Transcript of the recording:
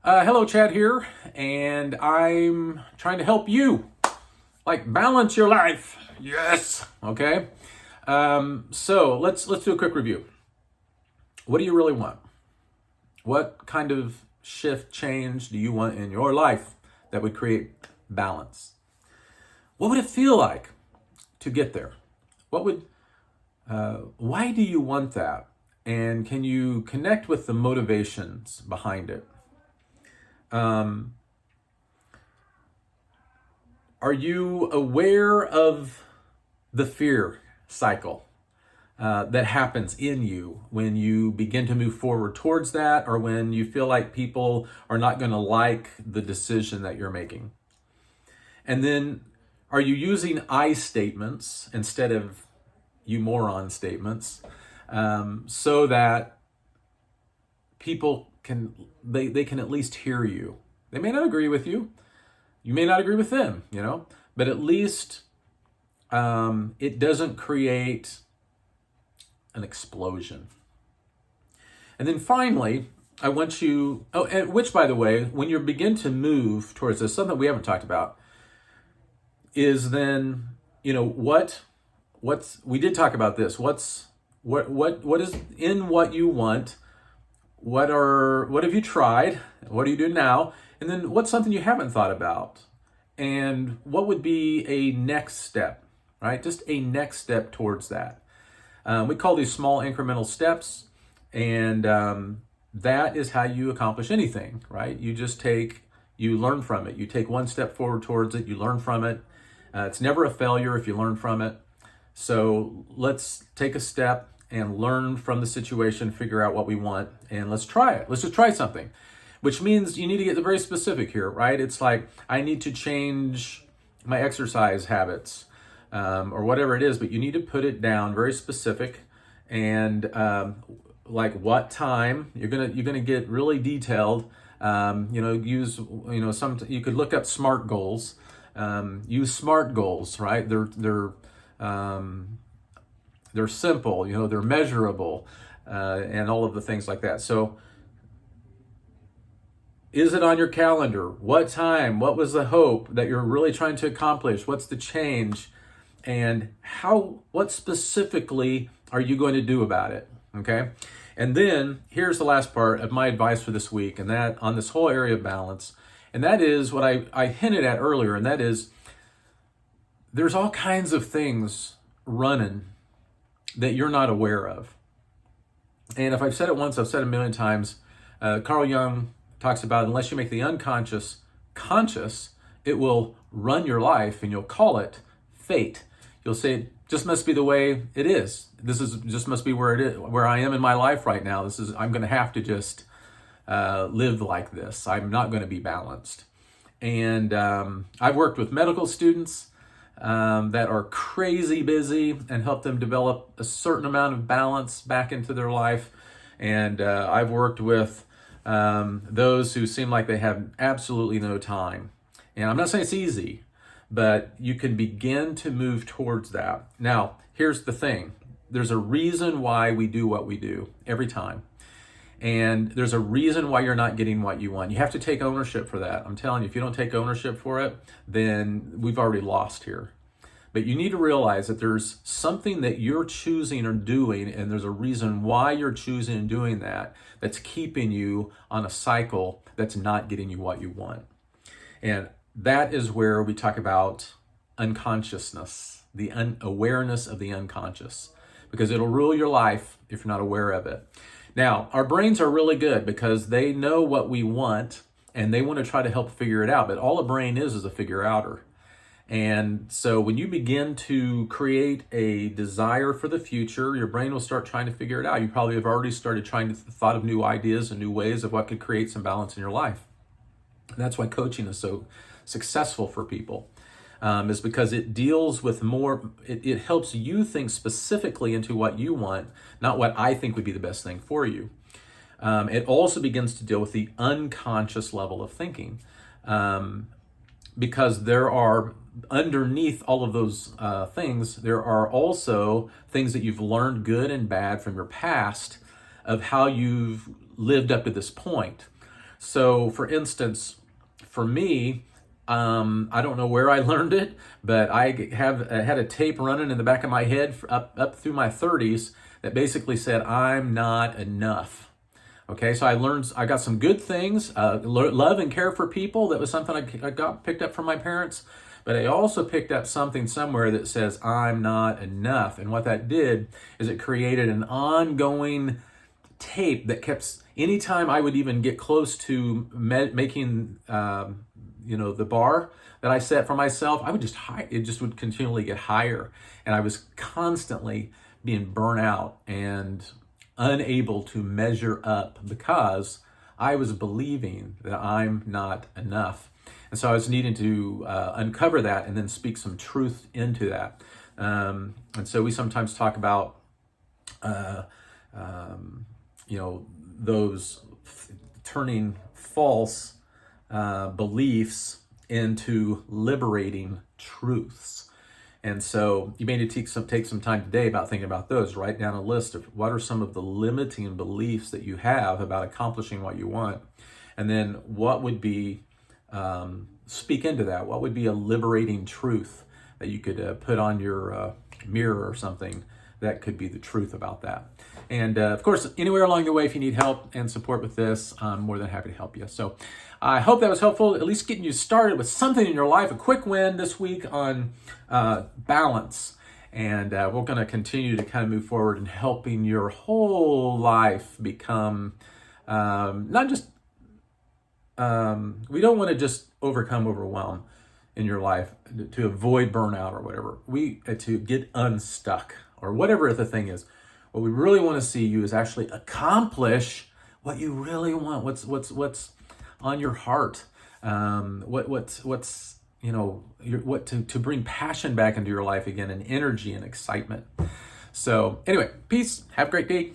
Hello, Chad here, and I'm trying to help you, balance your life. Yes. Okay. So let's do a quick review. What do you really want? What kind of shift, change do you want in your life that would create balance? What would it feel like to get there? Why do you want that? And can you connect with the motivations behind it? Are you aware of the fear cycle that happens in you when you begin to move forward towards that, or when you feel like people are not going to like the decision that you're making? And then, are you using I statements instead of you moron statements, so that people they can at least hear you? They may not agree with you. You may not agree with them, but at least it doesn't create an explosion. And then finally, I want you, and which, by the way, when you begin to move towards this, something we haven't talked about is then, we did talk about this. What is in what you want? What have you tried? What are you doing now? And then what's something you haven't thought about? And what would be a next step, right? Just a next step towards that. We call these small incremental steps, and that is how you accomplish anything, right? You learn from it. You take one step forward towards it, you learn from it. It's never a failure if you learn from it. So let's take a step and learn from the situation, figure out what we want, and let's try it. Let's just try something. Which means you need to get very specific here, right? It's like, I need to change my exercise habits, or whatever it is, but you need to put it down very specific, and like what time you're gonna get really detailed. You could look up SMART goals. Use SMART goals, right? They're simple, they're measurable, and all of the things like that. So, is it on your calendar? What time? What was the hope that you're really trying to accomplish? What's the change? And what specifically are you going to do about it? Okay. And then here's the last part of my advice for this week, and that on this whole area of balance. And that is what I hinted at earlier. And that is, there's all kinds of things running that you're not aware of. And if I've said it once, I've said it a million times. Carl Jung talks about, unless you make the unconscious conscious, it will run your life, and you'll call it fate. You'll say, it just must be the way it is. Just must be where it is, where I am in my life right now. I'm going to have to just live like this. I'm not going to be balanced. And I've worked with medical students that are crazy busy and help them develop a certain amount of balance back into their life. And I've worked with those who seem like they have absolutely no time. And I'm not saying it's easy, but you can begin to move towards that. Now, here's the thing. There's a reason why we do what we do every time. And there's a reason why you're not getting what you want. You have to take ownership for that. I'm telling you, if you don't take ownership for it, then we've already lost here. But you need to realize that there's something that you're choosing or doing, and there's a reason why you're choosing and doing that, that's keeping you on a cycle that's not getting you what you want. And that is where we talk about unconsciousness, the unawareness of the unconscious, because it'll rule your life if you're not aware of it. Now, our brains are really good because they know what we want, and they want to try to help figure it out. But all a brain is a figure-outer. And so when you begin to create a desire for the future, your brain will start trying to figure it out. You probably have already started thought of new ideas and new ways of what could create some balance in your life. And that's why coaching is so successful for people, is because it deals with more, it helps you think specifically into what you want, not what I think would be the best thing for you. It also begins to deal with the unconscious level of thinking, because there are, underneath all of those things, there are also things that you've learned, good and bad, from your past, of how you've lived up to this point. So for instance, for me, I don't know where I learned it, but I had a tape running in the back of my head up through my 30s that basically said, I'm not enough. Okay, so I got some good things, love and care for people. That was something I picked up from my parents. But I also picked up something somewhere that says, I'm not enough. And what that did is it created an ongoing tape that kept, anytime I would even get close to making, the bar that I set for myself, I would it just would continually get higher. And I was constantly being burnt out and unable to measure up because I was believing that I'm not enough. And so I was needing to uncover that and then speak some truth into that. And so we sometimes talk about, those turning false beliefs into liberating truths. And so you may need to take some time today about thinking about those. Write down a list of what are some of the limiting beliefs that you have about accomplishing what you want. And then what would be, speak into that. What would be a liberating truth that you could put on your mirror or something that could be the truth about that. And of course, anywhere along the way, if you need help and support with this, I'm more than happy to help you. So I hope that was helpful, at least getting you started with something in your life, a quick win this week on balance. And we're going to continue to kind of move forward in helping your whole life become not just, we don't want to just overcome overwhelm in your life to avoid burnout or whatever. To get unstuck or whatever the thing is. What we really want to see you is actually accomplish what you really want. What's on your heart? To bring passion back into your life again, and energy and excitement. So anyway, peace. Have a great day.